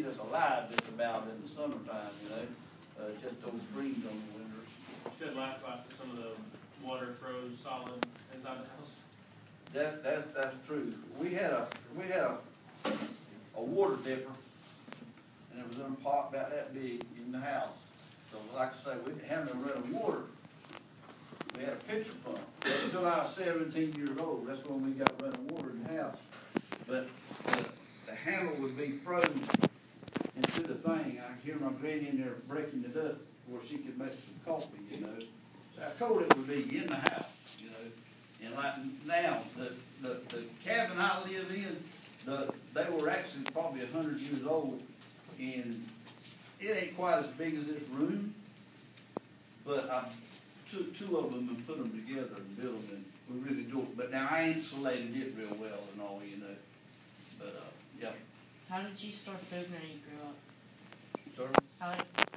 keep us alive just about in the summertime, you know, just those streams on the winters. You said last class that some of the water froze solid inside the house. That's true. We had a water dipper, and it was in a pot about that big in the house. So like I say, we didn't have no running water. We had a pitcher pump. Until I was 17 years old, that's when we got running water in the house. But the handle would be frozen into the thing. I hear my granny in there breaking it up where she could make some coffee, you know. So how cold it would be in the house, you know. And like now, the cabin I live in, they were actually probably 100 years old, and it ain't quite as big as this room, but I took two of them and put them together and built them, and we really do it. But now I insulated it real well and all, you know. But yeah. How did you store food when you grew up? Sorry?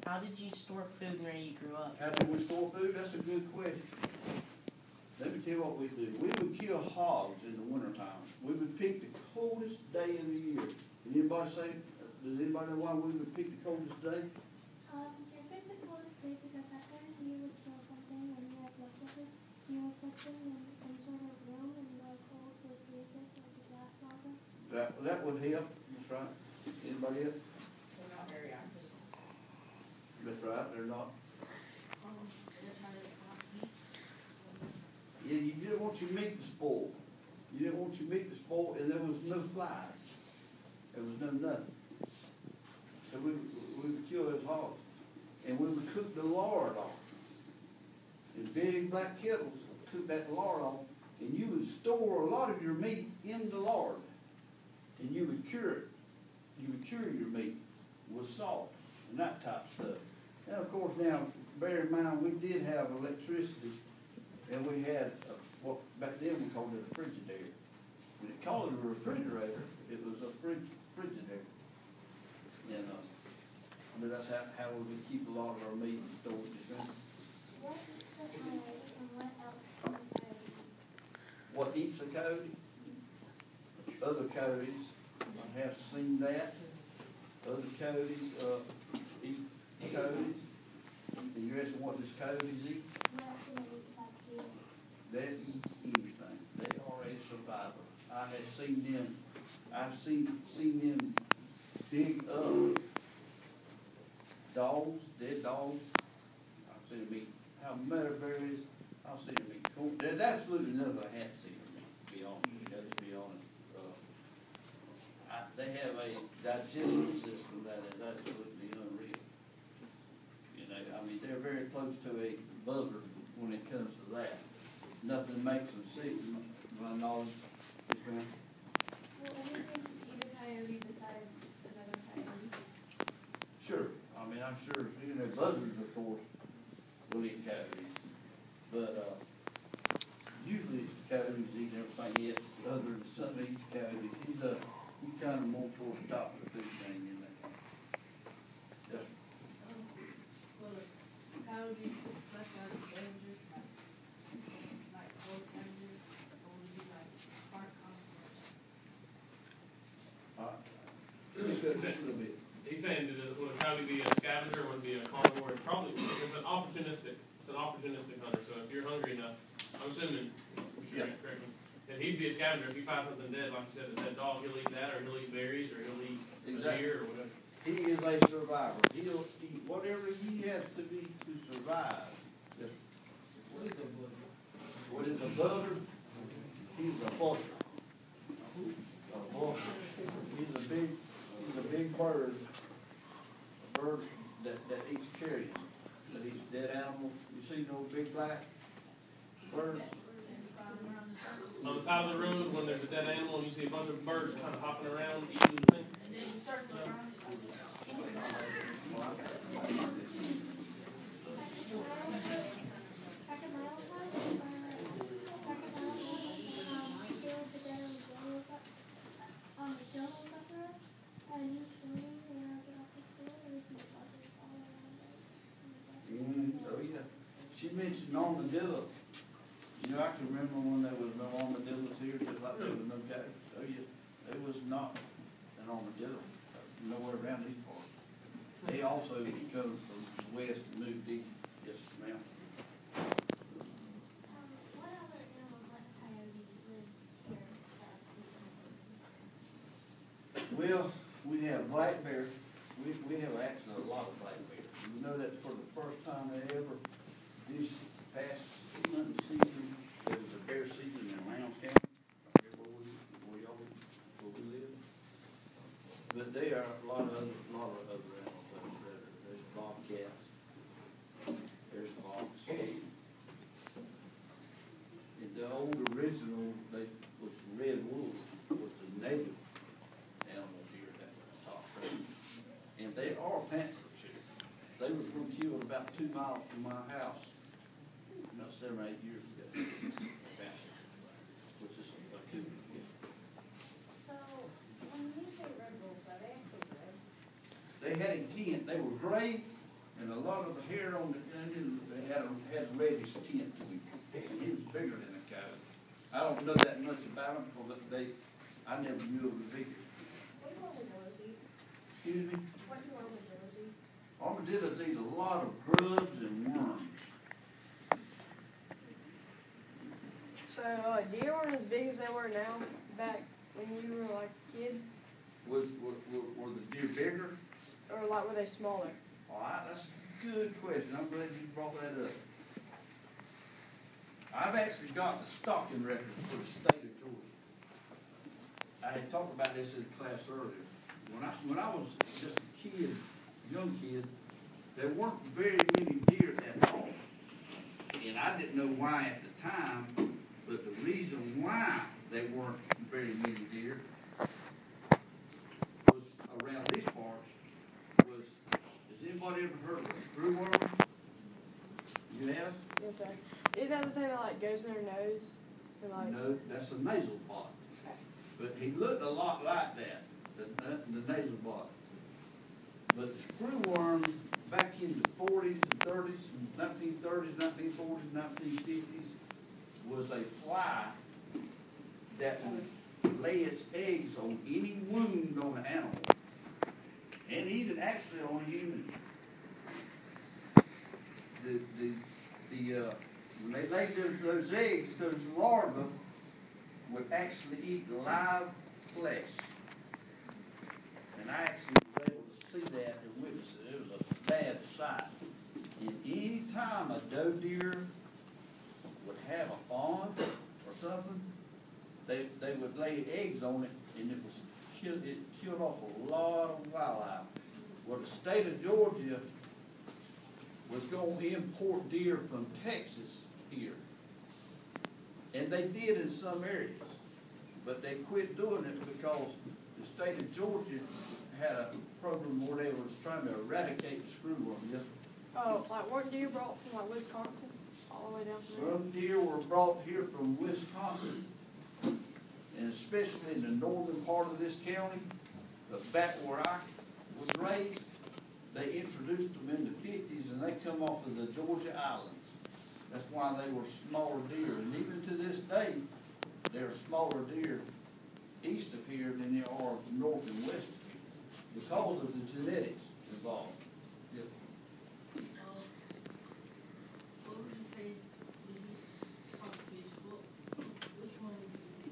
How did you store food when you grew up? How did we store food? That's a good question. Let me tell you what we do. We would kill hogs in the wintertime. We would pick the coldest day of the year. Does anybody know why we would pick the coldest day? You pick the coldest day because that's when you would kill something and you have leftovers. You would put them in some sort of room and the cold would freeze it so the gas lava. That would help. That's right. Anybody else? They're not very active. That's right. They're not. Yeah, you didn't want your meat to spoil. You didn't want your meat to spoil, and there was no flies. There was no nothing. So we would kill those hogs, and we would cook the lard off. In big black kettles, cook that lard off, and you would store a lot of your meat in the lard, and you would cure it. You would cure your meat with salt and that type of stuff. And of course, now bear in mind we did have electricity. And we had what back then we called it a frigidaire. We didn't call it a refrigerator; it was a frigidaire. And but that's how we would keep a lot of our meat and store it. What eats the coyote and what else can the coyote eat? What eats a coyote? Other coyotes. I have seen that. Other coyotes eat coyotes. And you're asking what does coyotes eat? What else can they eat besides you? They eat anything. They are a survivor. I have seen them. I've seen them dig up dogs, dead dogs. I've seen them eat berries. I've seen them eat corn. There's absolutely nothing I haven't seen them eat. To be honest, to be honest. They have a digestive system that is absolutely unreal. You know, I mean, they're very close to a buzzard when it comes to that. Nothing makes them sick, my knowledge. Will anything eat a coyote besides another coyote? Sure. I mean, I'm sure, you know, buzzards, of course, will eat coyotes. But usually it's the coyotes eat everything else, other than some eat coyotes. He's kind of more toward the top of the food chain in that. Yeah. Well, coyotes, that's not dangerous, like close dangerous, or would you like heart conference? He's saying that would a coyote be a scavenger or would it be a carnivore? Probably it's an opportunistic hunter. So if you're hungry enough, I'm assuming, correct me, that he'd be a scavenger if he finds something dead, like you said, a dead dog, he'll eat that, or he'll eat berries, or he'll eat a deer, or whatever. He is a survivor. He'll eat whatever he has to be to survive. Yes. What is a buzzard? He's a vulture. A vulture. He's a big bird. A bird that eats carrion. That eats dead animals. You see those big black birds? On the side of the road, when there's a dead animal, and you see a bunch of birds kind of hopping around, eating things. And then you circle around. Oh yeah. She mentioned armadillo. You know, I can remember when there was no armadillos here, just like there was no coyotes. Oh yeah, there was not an armadillo. nowhere around these parts. They also come from the west and moved east, yes, ma'am. What other animals like coyotes live here that Well, we have black bear, we have actually a lot of black bears. You know that for the first time ever, this past hunting season, there was a bear season in Lowndes County, right here where we live. But there are a lot of other animals out there. There's bobcats, there's fox. And the old original, was red wolves, was the native animals here that was top. And they are panthers here. They was killed about 2 miles from my house, about 7 or 8 years ago. Which is a cougar, yeah. So, when you say red wolves, are they actually red? They had a tint, they were gray, and a lot of the hair on the onion, they had a reddish tint to them. And he was bigger than a cow. I don't know that much about them, because I never knew them bigger. What do armadillos eat? Excuse me? What do armadillos eat? Armadillos eat a lot of grubs and worms. So, deer weren't as big as they were now, back when you were like a kid? Were the deer bigger? Or like, were they smaller? All right, that's a good question. I'm glad you brought that up. I've actually got the stocking record for the state of Georgia. I had talked about this in class earlier. When I was just a kid, young kid, there weren't very many deer at all. And I didn't know why at the time, but the reason why there weren't very many deer was around these parts was, has anybody ever heard of a screwworm? You have? Yes, sir. Is that the thing that like goes in their nose? And like, No, that's a nasal bot. But he looked a lot like that, the nasal bot. But the screwworm back in the 40s and 30s, 1930s, 1940s, 1950s, was a fly that would lay its eggs on any wound on an animal, and even actually on a human. When they laid those eggs, those larvae would actually eat live flesh. And I actually was able to see that and witness it. It was a bad sight. And any time a doe deer would have a fawn or something, they would lay eggs on it, and it killed off a lot of wildlife. Well, the state of Georgia was going to import deer from Texas here. And they did in some areas, but they quit doing it because the state of Georgia had a program where they was trying to eradicate the screwworm. Yes. oh, like weren't deer brought from like Wisconsin all the way down to there? Some deer were brought here from Wisconsin, and especially in the northern part of this county, back where I was raised, they introduced them in the 50s, and they come off of the Georgia islands. That's why they were smaller deer, and even to this day, there are smaller deer east of here than there are north and west of here, because of the genetics involved. Yeah. What would you say would be top fish? Which one would you be?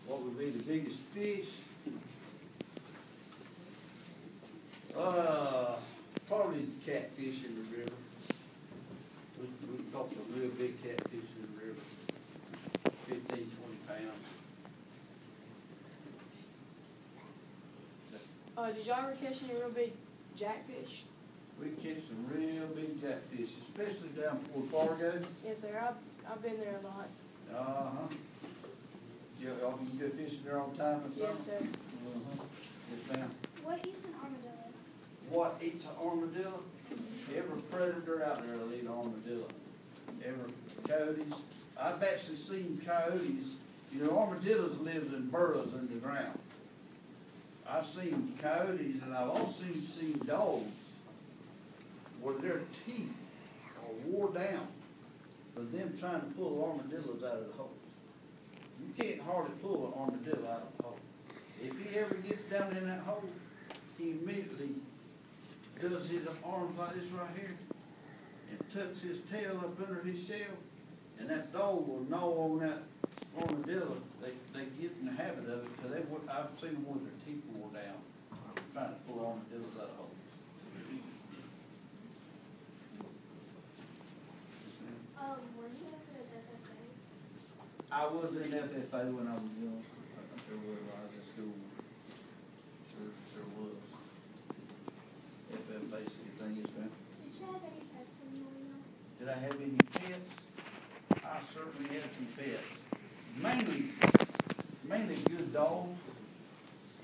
What would be the biggest fish? Probably catfish in the river. We caught some real big catfish in the river, 15, 20 pounds. Did y'all ever catch any real big jackfish? We catch some real big catfish, especially down toward Fargo. Yes, sir. I've been there a lot. Uh-huh. Y'all can go fishing there all the time and stuff? Yes, sir. Uh-huh. Yes, ma'am. What eats an armadillo? What eats an armadillo? Every predator out there will eat armadillo. Every coyotes. I've actually seen coyotes. You know, armadillos lives in burrows in the ground. I've seen coyotes, and I've also seen dogs where their teeth are wore down for them trying to pull armadillos out of the holes. You can't hardly pull an armadillo out of a hole. If he he ever gets down in that hole, he immediately does his arms like this right here and tucks his tail up under his shell, and that dog will gnaw on that armadillo. They get in the habit of it, because I've seen them with their teeth wore down, trying to pull armadillos out of holes. Were you ever at FFA? I was in FFA when I was young. I sure was, when I was in school. Sure was. FFA, thing is, man. Did you have any pets when you were young? Did I have any pets? I certainly had some pets. Mainly good dogs.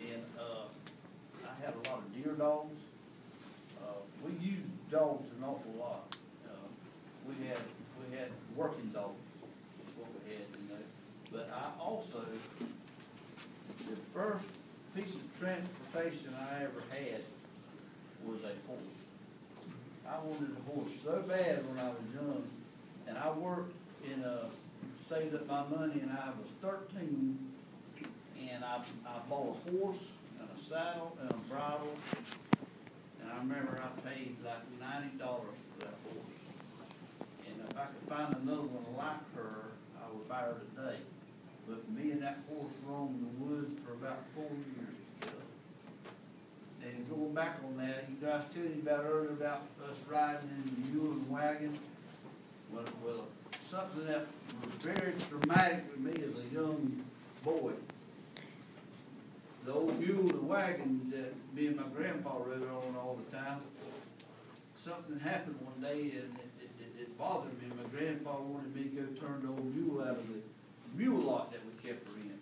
And, I had a lot of deer dogs. We used dogs an awful lot. We had working dogs, is what we had, you know. But I also, the first piece of transportation I ever had was a horse. I wanted a horse so bad when I was young, and I worked saved up my money, and I was 13, and I bought a horse and a saddle and a bridle, and I remember I paid like $90 for that horse. And if I could find another one like her, I would buy her today. But me and that horse roamed the woods for about 4 years together. And going back on that, you guys telling you about earlier about us riding in the mule and wagon. Well, something that was very traumatic with me as a young boy. The old mule and wagon that me and my grandpa rode on all the time. Something happened one day and it bothered me. My grandpa wanted me to go turn the old mule out of the mule lot that we kept her in.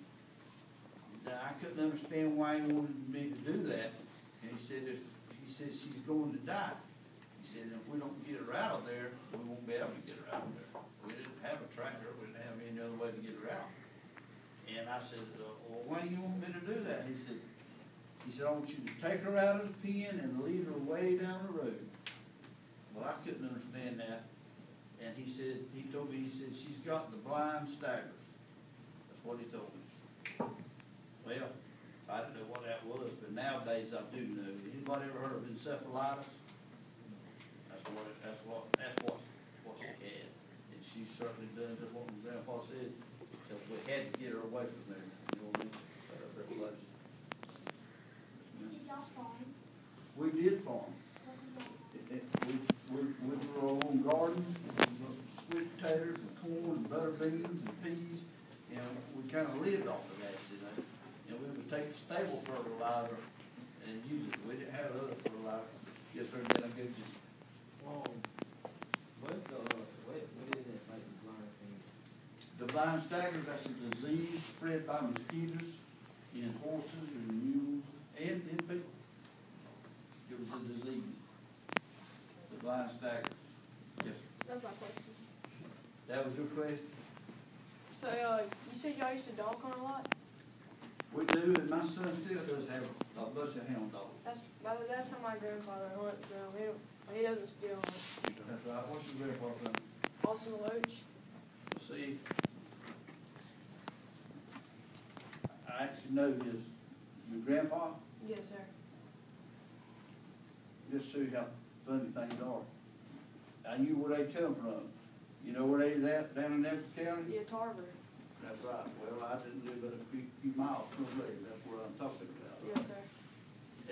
Now, I couldn't understand why he wanted me to do that. And he said she's going to die. He said if we don't get her out of there, we won't be able to get her out of there. We didn't have a tractor. We didn't have any other way to get her out. And I said, well, why do you want me to do that? He said, I want you to take her out of the pen and lead her way down the road. Well, I couldn't understand that. And he told me, she's got the blind staggers. That's what he told me. Well, I didn't know what that was, but nowadays I do know. Anybody ever heard of encephalitis? That's what she had. And she certainly done just what my grandpa said, because we had to get her away from there. You know what I mean? Very close. Did y'all farm? We did farm. We grew our own garden, sweet potatoes and corn and butter beans and peas, and we kind of lived off of that, you know. And we would take the stable fertilizer and use it. We didn't have other fertilizer. Yes, sir, then I give you. What is it like the blind thing? The blind stagger, that's a disease spread by mosquitoes in horses and mules and in people. It was a disease. The blind stagger. Yes, sir. That's my question. That was your question? So, you said y'all used to dog hunt a lot? We do, and my son still does have a bunch of hound dogs. That's how my grandfather hunts now. He doesn't still hunt. That's right. What's your grandpa from? Austin Loach. See, I actually know your grandpa. Yes, sir. Just show you how funny things are. I knew where they come from. You know where they at down in Evans County? Yeah, Tarver. That's right. Well, I didn't live but a few miles from there. That's where I'm talking about. Yes, sir.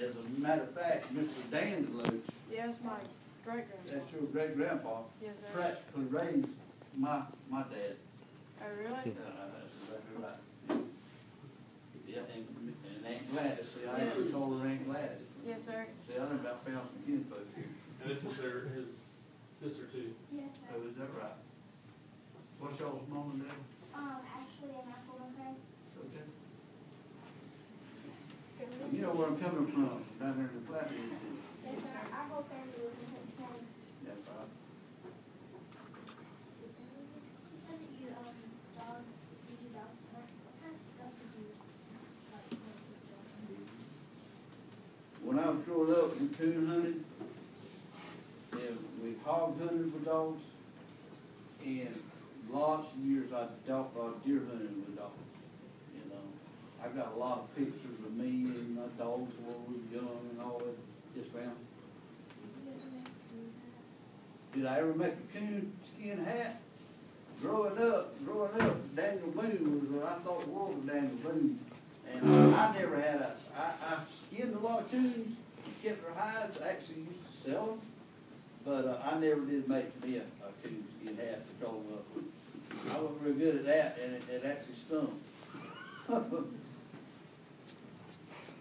As a matter of fact, Mr. Dan Deloach, Yeah, that's my great-grandpa. that's your great-grandpa, Yes, sir. practically raised my dad. Oh, really? That's exactly right. Yeah, and Aunt Gladys, see, I actually call her Aunt Gladys. Yes, sir. See, I done about found some kinfolk here. And this is his sister too. Yes, Oh, is that right? What's y'all's mom and dad? Ashley and Apple and Craig. Okay. You know where I'm coming from, down there in the flat. Yes, sir. Our whole family lives in Hinch County. That's right. You said that you, did you dogs hunt? What kind of stuff did you, like, hunt with dogs? When I was growing up, we coon hunted, and we hog hunted with dogs, and lots of years I deer hunted with dogs, you know. I've got a lot of pictures of me and my dogs when we were young and all that. Yes, ma'am. Did I ever make a coon skin hat? Growing up, Daniel Boone was what I thought the world of Daniel Boone. And I never had I skinned a lot of coons, kept their hides, actually used to sell them. But I never did make me a coon skin hat because I wasn't real good at that, and it actually stung.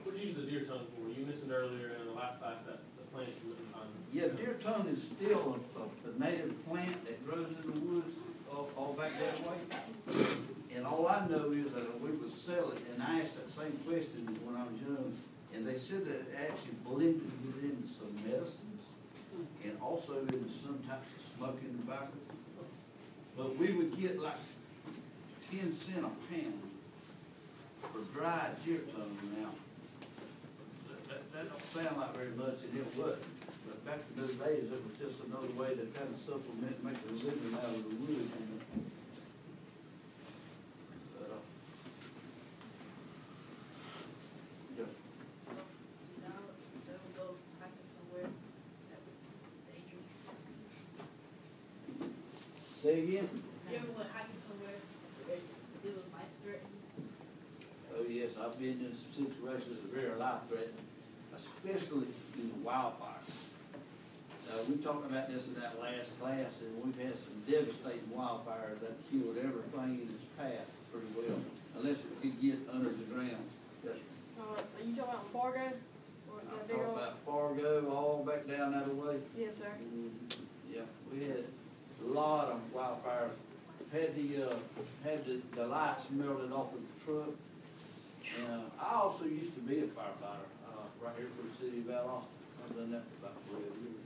What'd you use the deer tongue for? You mentioned earlier in the last class that the plant you wouldn't find. Yeah, deer tongue is still a native plant that grows in the woods all back that way. And all I know is that we would sell it, and I asked that same question when I was young, and they said that it actually blended it into some medicines and also into some types of smoking tobacco. But we would get like 10 cents a pound for dried deer tongue now. That don't sound like very much, and it wasn't. But back in those days, it was just another way to kind of supplement, make a living out of the wood. You know. Yeah. Now, they would go hiking somewhere that was dangerous. Say again? You ever went hiking somewhere where it was life threatening? Oh, yes, I've been in some situations that are very life-threatening, especially in the wildfires. We talked about this in that last class, and we've had some devastating wildfires that killed everything in its path pretty well, unless it could get under the ground. Yes, sir. Are you talking about Fargo? Or I'm that big talking old? about Fargo, all back down that way. Yes, sir. Yeah, we had a lot of wildfires. Had the lights melted off of the truck. I also used to be a firefighter, right here for the city of Valdosta. I've done that for about 12 years.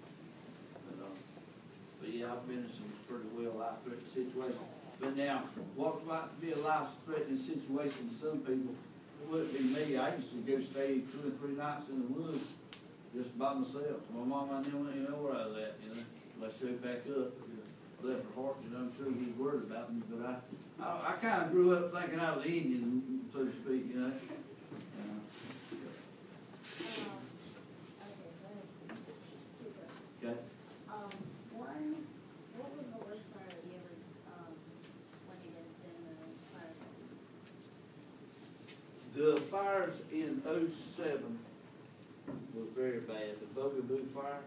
But yeah, I've been in some pretty well life-threatening situations. But now, what it's like to be a life-threatening situation to some people, it wouldn't be me. I used to go stay 2 or 3 nights in the woods just by myself. My mom, I didn't even know where I was at, you know. Let's go back up. Bless her heart, you know, I'm sure he's worried about me. But I kind of grew up thinking I was Indian, so to speak, you know. Okay. One, what was the worst fire that you ever, went against in the fire? The fires in '07 was very bad. The Bugaboo fire,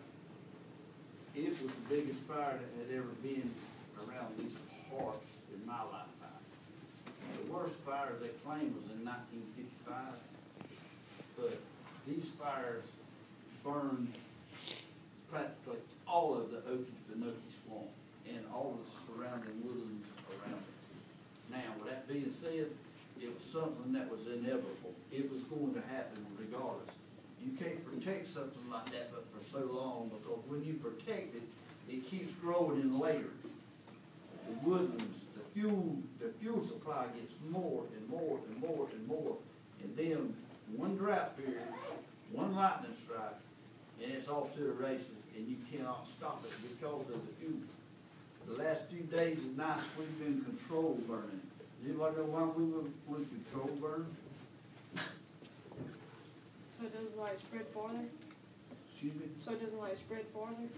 it was the biggest fire that had ever been around these parts in my lifetime. The worst fire they claim was in 1955, but these fires burned practically all of the Okefenokee swamp and all of the surrounding woodlands around it. Now, with that being said, it was something that was inevitable. It was going to happen regardless. You can't protect something like that but for so long, because when you protect it, it keeps growing in layers. The woodlands, the fuel supply gets more and more and more and more. And then one drought period, one lightning strike, and it's off to the races, and you cannot stop it because of the fuel. The last few days and nights, we've been control burning. Does anybody know why we control burn? So it doesn't like spread farther? Excuse me? So it doesn't like spread farther?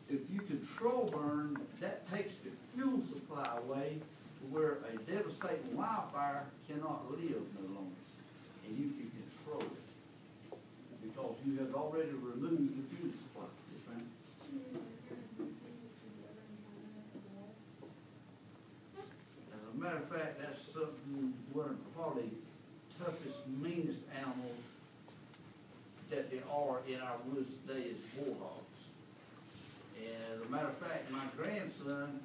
If you control burn, that takes the fuel supply away to where a devastating wildfire cannot live no longer. And you can control it. Because you have already removed the fuel supply. Yes, ma'am? As a matter of fact, that's something, one of probably toughest, meanest animals that there are in our woods today is bulldogs. And as a matter of fact, my grandson,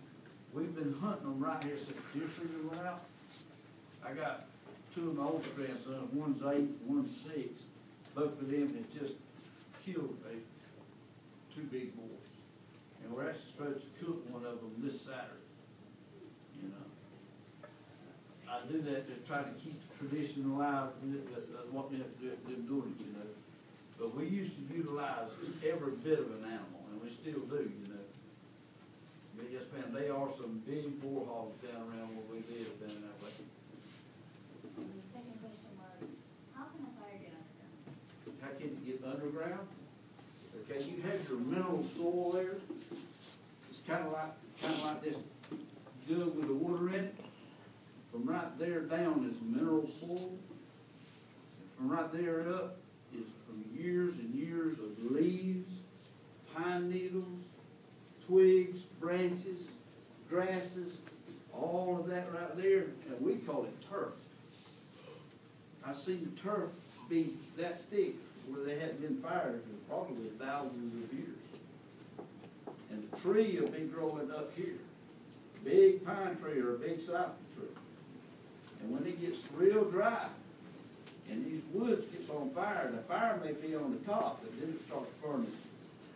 we've been hunting them right here since deer season went out. I got 2 of my older grandsons, one's 8, one's 6. Both of them had just killed 2 big boars. And we're actually supposed to cook one of them this Saturday. You know, I do that to try to keep the tradition alive, what they're doing, you know. But we used to utilize every bit of an animal, and we still do, you know. But yes, ma'am, they are some big boar hogs down around where we live down that way. underground. Okay, you have your mineral soil there. It's kind of like this jug with the water in it. From right there down is mineral soil. And from right there up is from years and years of leaves, pine needles, twigs, branches, grasses, all of that right there, and we call it turf. I've seen the turf be that thick where they hadn't been fired for probably thousands of years. And the tree will be growing up here. Big pine tree or a big cypress tree. And when it gets real dry and these woods gets on fire, the fire may be on the top, but then it starts burning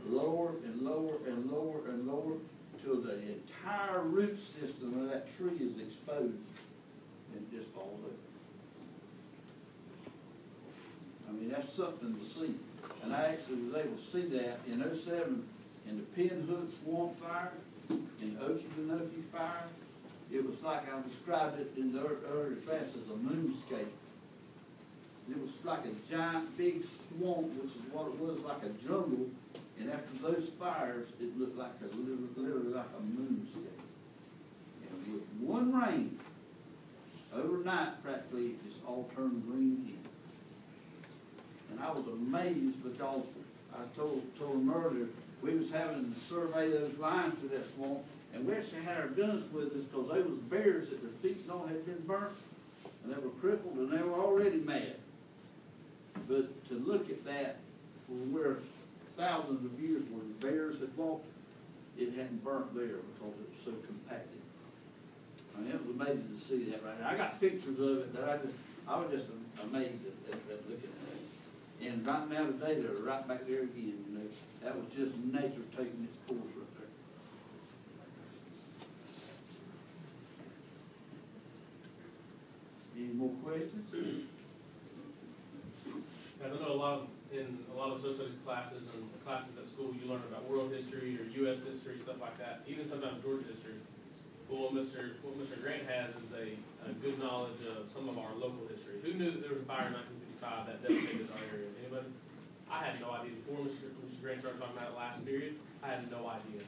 lower and lower and lower and lower till the entire root system of that tree is exposed and it just falls over. I mean, that's something to see. And I actually was able to see that in '07 in the Pinhook Swamp Fire, in Okefenokee Fire. It was like I described it in the earlier class as a moonscape. It was like a giant big swamp, which is what it was, like a jungle. And after those fires, it looked like literally like a moonscape. And with one rain, overnight practically, it just all turned green again. And I was amazed because I told them earlier, we was having to survey those lines through that swamp, and we actually had our guns with us because they was bears that their feet and all had been burnt, and they were crippled, and they were already mad. But to look at that for where thousands of years where the bears had walked, it hadn't burnt there because it was so compacted. I mean, it was amazing to see that right there. I got pictures of it that I was just amazed at looking at it. And right now today, they're right back there again, you know. That was just nature taking its course right there. Any more questions? Guys, I know in a lot of social studies classes and classes at school, you learn about world history or U.S. history, stuff like that. Even sometimes Georgia history. But what Mr. Grant has is a good knowledge of some of our local history. Who knew that there was a fire in 1955 that devastated our area? Anybody? I had no idea. Before Mr. Grant started talking about it last period, I had no idea.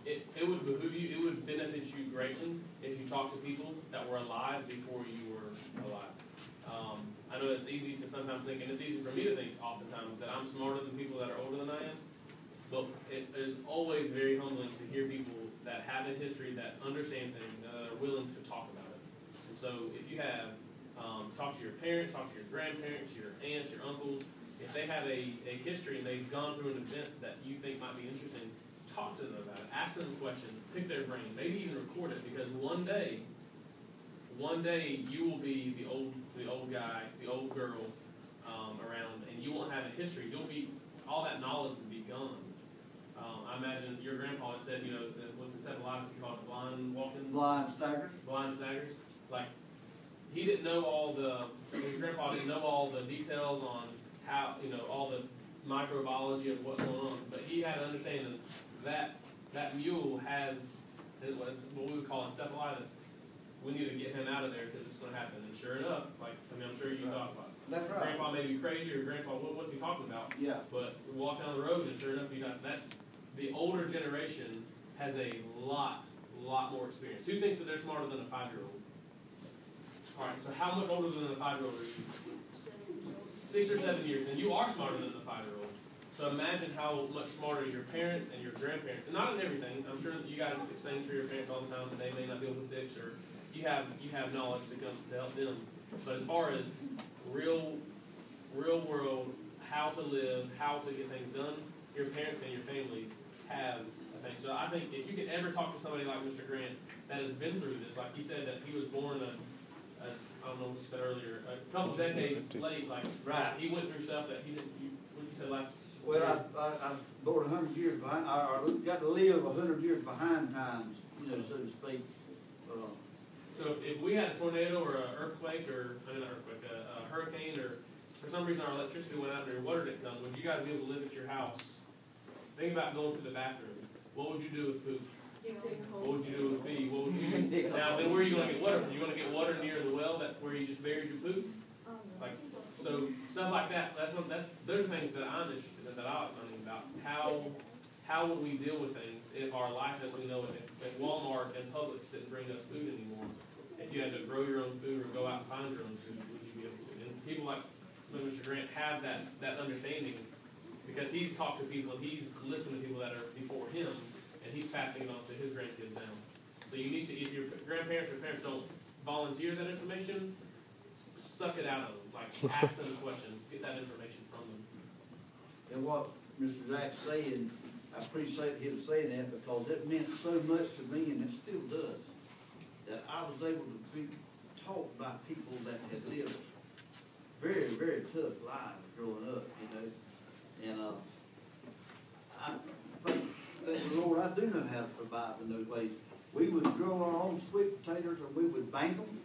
It would behoove you, it would benefit you greatly if you talked to people that were alive before you were alive. I know it's easy to sometimes think, and it's easy for me to think oftentimes, that I'm smarter than people that are older than I am. But it is always very humbling to hear people that have a history, that understand things, that are willing to talk about it. And so if you have, talk to your parents, talk to your grandparents, your aunts, your uncles. If they have a history and they've gone through an event that you think might be interesting, talk to them about it. Ask them questions. Pick their brain. Maybe even record it, because one day you will be the old guy, the old girl around, and you won't have a history. You'll be, all that knowledge will be gone. I imagine your grandpa had said, you know, with encephalitis, he called it blind walking. Blind staggers. Blind staggers. Like, he didn't know his grandpa didn't know all the details on how, you know, all the microbiology of what's going on, but he had an understanding that that mule has what we would call encephalitis. We need to get him out of there because it's going to happen. And sure enough, like, I mean, I'm sure you thought about it. That's right. Grandpa may be crazy, or Grandpa, what's he talking about? Yeah. But we walk down the road, and sure enough, that's the older generation has a lot more experience. Who thinks that they're smarter than a 5-year-old? All right, so how much older than a 5-year-old are you? 6 or 7 years, and you are smarter than a 5-year-old. So imagine how much smarter your parents and your grandparents, and not in everything. I'm sure that you guys fix things for your parents all the time that they may not be able to fix, or you have knowledge to help them. But as far as real world, how to live, how to get things done, your parents and your families have a thing. So I think if you could ever talk to somebody like Mr. Grant that has been through this, like he said that he was born I don't know what you said earlier, a couple decades late, like, Right. He went through stuff that he didn't, what you said last Well, year? I was born 100 years behind, or got to live 100 years behind times, you know, so to speak. So if we had a tornado or an earthquake, or, I mean, not earthquake, a hurricane, or for some reason our electricity went out and your water didn't come, would you guys be able to live at your house? Think about going to the bathroom. What would you do with poop? What would you do with pee? What would you do? Now, then where are you going to get water? Are you going to get water near the well where you just buried your poop? Like, so stuff like that, those are things that I'm interested in, that I like learning about. How would we deal with things if our life as we know it, if Walmart and Publix didn't bring us food anymore? If you had to grow your own food or go out and find your own food, would you be able to? And people like Mr. Grant have that understanding because he's talked to people and he's listened to people that are before him and he's passing it on to his grandkids now. So you need to, if your grandparents or parents don't volunteer that information, suck it out of them. Like, ask them questions, get that information from them. And what Mr. Jack's saying, I appreciate him saying that because it meant so much to me, and it still does, that I was able to be taught by people that had lived very, very tough lives growing up, you know. And I think that the Lord, I do know how to survive in those ways. We would grow our own sweet potatoes, or we would bank them.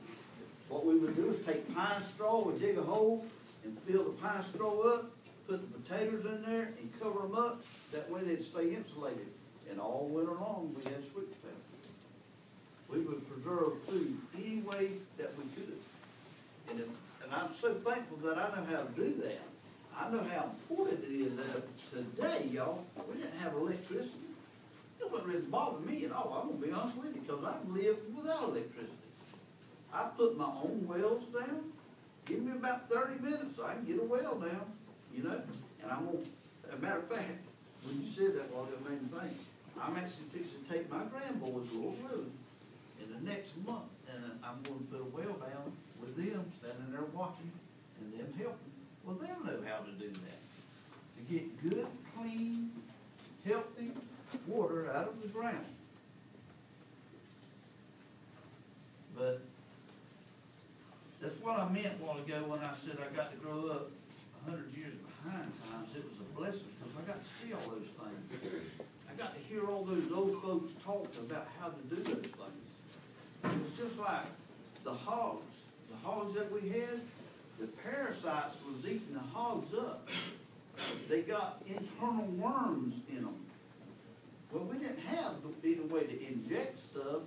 What we would do is take pine straw and dig a hole and fill the pine straw up, put the potatoes in there and cover them up. That way they'd stay insulated. And all winter long we had sweet potatoes. We would preserve food any way that we could. And I'm so thankful that I know how to do that. I know how important it is that today, y'all, we didn't have electricity. It wouldn't really bother me at all. I'm going to be honest with you, because I've lived without electricity. I put my own wells down. Give me about 30 minutes so I can get a well down, you know. And I'm going to, as a matter of fact, when you said that, well, it made me think. I'm actually fixing to take my grandboys to Old Road in the next month, and I'm going to put a well down with them, standing there watching, and them helping. Well, they'll know how to do that. To get good, clean, healthy water out of the ground. But that's what I meant a while ago when I said I got to grow up 100 years behind times. It was a blessing because I got to see all those things. I got to hear all those old folks talk about how to do those things. It was just like the hogs that we had. The parasites was eating the hogs up. They got internal worms in them. Well, we didn't have any way to inject stuff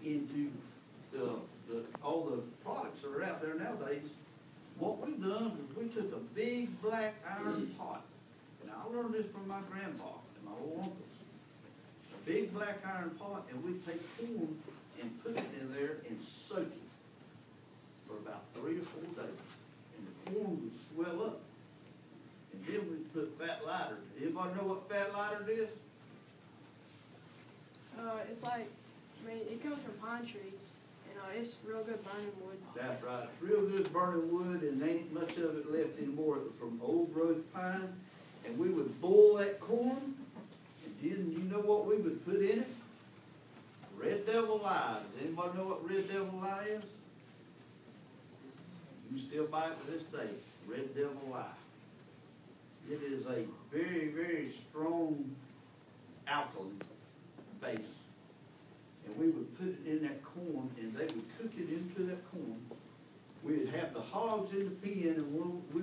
into all the products that are out there nowadays. What we done is we took a big black iron pot, and I learned this from my grandpa and my old uncles. A big black iron pot, and we'd take corn and put it in there and soak it for about 3 or 4 days. And the corn would swell up. And then we'd put fat lighter. Anybody know what fat lighter is? It's like, I mean, it comes from pine trees. It's real good burning wood. That's right. It's real good burning wood, and ain't much of it left anymore. It was from old growth pine. And we would boil that corn, and then you know what we would put in it? Red Devil Lye. Does anybody know what Red Devil Lye is? You can still buy it to this day. Red Devil Lye. It is a very, very strong alkaline base. And we would put it in that corn, and they would cook it into that corn. We'd have the hogs in the pen, and we